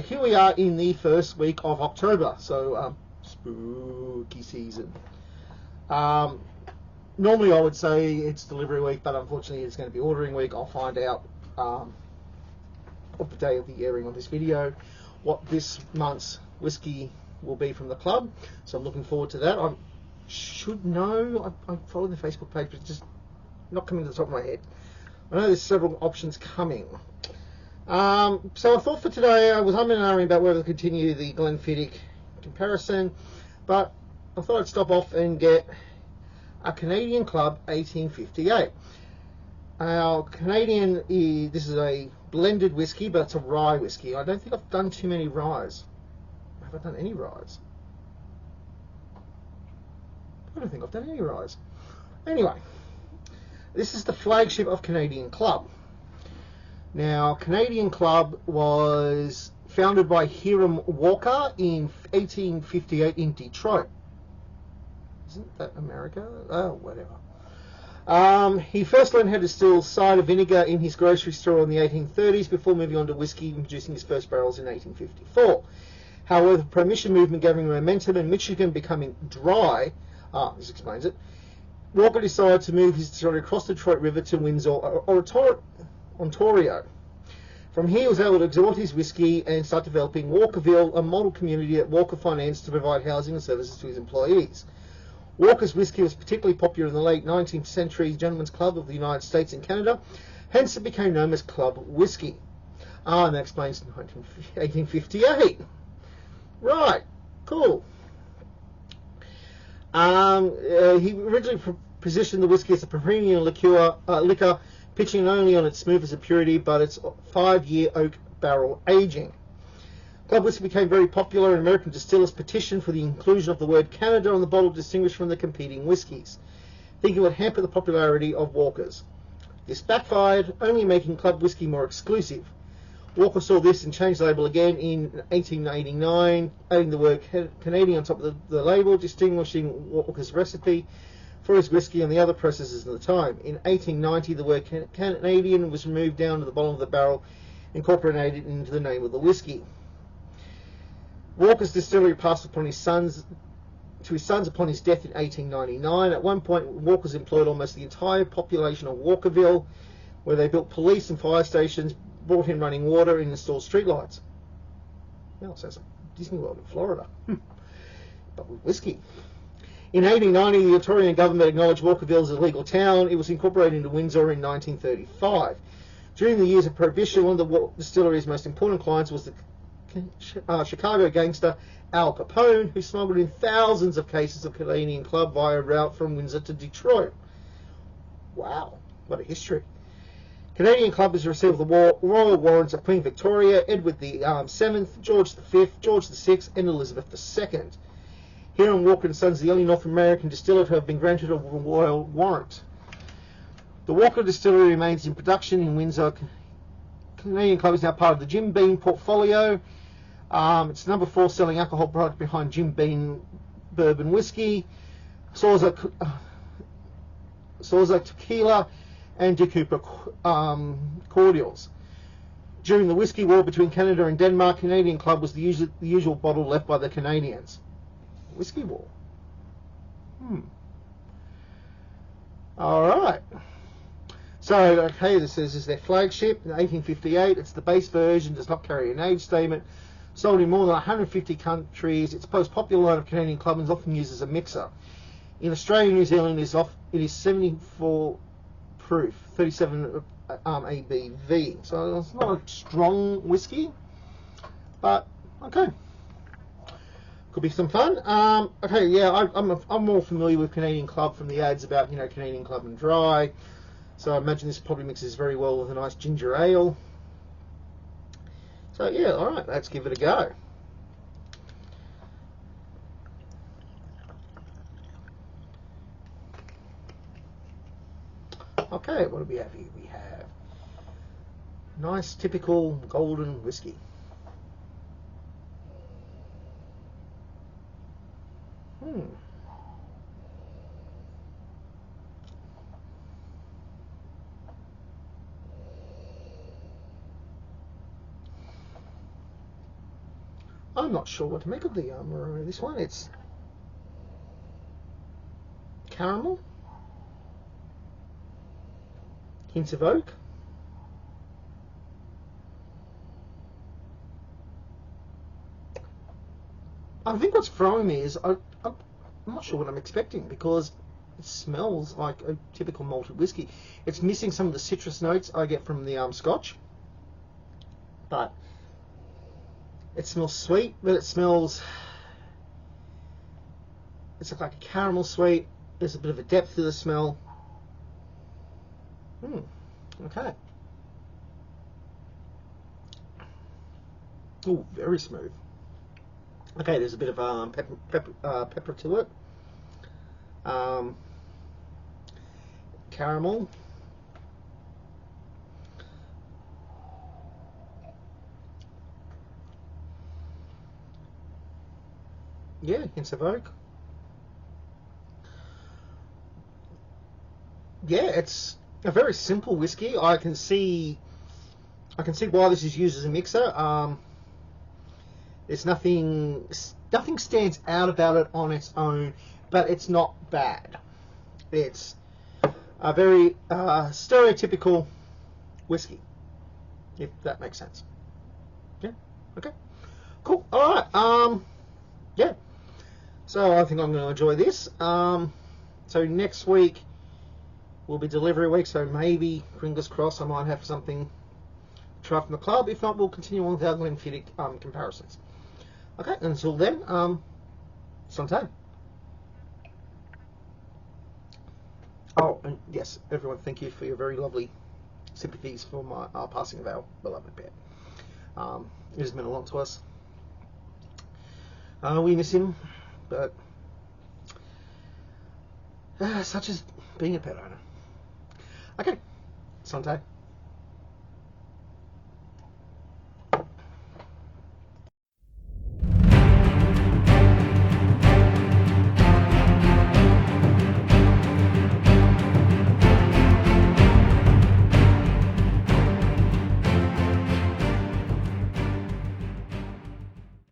here we are in the first week of October, so spooky season. Normally I would say it's delivery week, but unfortunately it's going to be ordering week. I'll find out of the day of the airing of this video what this month's whiskey will be from the club, so I'm looking forward to that. I should know, I follow the Facebook page, but it's just not coming to the top of my head. I know there's several options coming. So I thought for today, I was umming and ahhing about whether to continue the Glenfiddich comparison, but I thought I'd stop off and get a Canadian Club 1858. Our Canadian, this is a blended whiskey, but it's a rye whiskey. I don't think I've done too many ryes. Have I done any ryes? I don't think I've done any ryes. Anyway, this is the flagship of Canadian Club. Now, Canadian Club was founded by Hiram Walker in 1858 in Detroit. Isn't that America? Oh, whatever. He first learned how to distill cider vinegar in his grocery store in the 1830s before moving on to whiskey and producing his first barrels in 1854. However, the Prohibition movement gathering momentum and Michigan becoming dry, this explains it, Walker decided to move his distillery across the Detroit River to Windsor, Ontario. From here, he was able to export his whiskey and start developing Walkerville, a model community that Walker financed to provide housing and services to his employees. Walker's whiskey was particularly popular in the late 19th century Gentlemen's Club of the United States and Canada, hence it became known as Club Whiskey. And that explains 1858. Right, cool. He originally positioned the whiskey as a premium liquor, pitching not only on its smoothness and purity, but its 5-year oak barrel aging. Club whiskey became very popular, and American distillers petitioned for the inclusion of the word Canada on the bottle to distinguish from the competing whiskies, thinking it would hamper the popularity of Walker's. This backfired, only making Club whiskey more exclusive. Walker saw this and changed the label again in 1889, adding the word Canadian on top of the label, distinguishing Walker's recipe for his whiskey and the other processes at the time. In 1890, the word Canadian was removed down to the bottom of the barrel, incorporated into the name of the whiskey. Walker's distillery passed upon his sons upon his death in 1899. At one point, Walker's employed almost the entire population of Walkerville, where they built police and fire stations, brought in running water, and installed streetlights. Well, it sounds like Disney World in Florida, but with whiskey. In 1890, the Ontario government acknowledged Walkerville as a legal town. It was incorporated into Windsor in 1935. During the years of Prohibition, one of the distillery's most important clients was the Chicago gangster Al Capone, who smuggled in thousands of cases of Canadian Club via route from Windsor to Detroit. Wow, what a history. Canadian Club has received the royal warrants of Queen Victoria, Edward the VII, George V, George VI, and Elizabeth II. Hiram Walker & Sons is the only North American distiller to have been granted a royal warrant. The Walker Distillery remains in production in Windsor. Canadian Club is now part of the Jim Beam portfolio. It's number 4 selling alcohol product behind Jim Beam Bourbon Whiskey, Sauza Tequila, and De Cooper Cordials. During the whiskey war between Canada and Denmark, Canadian Club was the usual bottle left by the Canadians. Whiskey war. Alright. So, okay, this is their flagship, in 1858. It's the base version, does not carry an age statement. Sold in more than 150 countries. It's the most popular line of Canadian Club and is often used as a mixer. In Australia and New Zealand, it is 74 proof, 37 ABV. So it's not a strong whiskey, but okay. Could be some fun. Okay, yeah, I'm more familiar with Canadian Club from the ads about, Canadian Club and Dry. So I imagine this probably mixes very well with a nice ginger ale. So yeah, alright, let's give it a go. Okay, what do we have here? We have nice typical golden whiskey. I'm not sure what to make of the aroma of this one. It's caramel, hints of oak. I think what's throwing me is I'm not sure what I'm expecting, because it smells like a typical malted whiskey. It's missing some of the citrus notes I get from the Scotch, but it smells sweet. But it's like a caramel sweet. There's a bit of a depth to the smell. Okay. Oh, very smooth. Okay, there's a bit of pepper to it. Caramel. Yeah, hints of oak. Yeah, it's a very simple whiskey. I can see why this is used as a mixer. There's nothing stands out about it on its own, but it's not bad. It's a very stereotypical whiskey, if that makes sense. Yeah. Okay. Cool. All right. Yeah. So I think I'm going to enjoy this. So next week will be delivery week. So maybe, fingers crossed, I might have something to try from the club. If not, we'll continue on with our Glenfiddich comparisons. Okay, until then, Santé. Oh, and yes, everyone, thank you for your very lovely sympathies for my passing of our beloved pet. It has meant a lot to us. We miss him, but such as being a pet owner. Okay, Santé.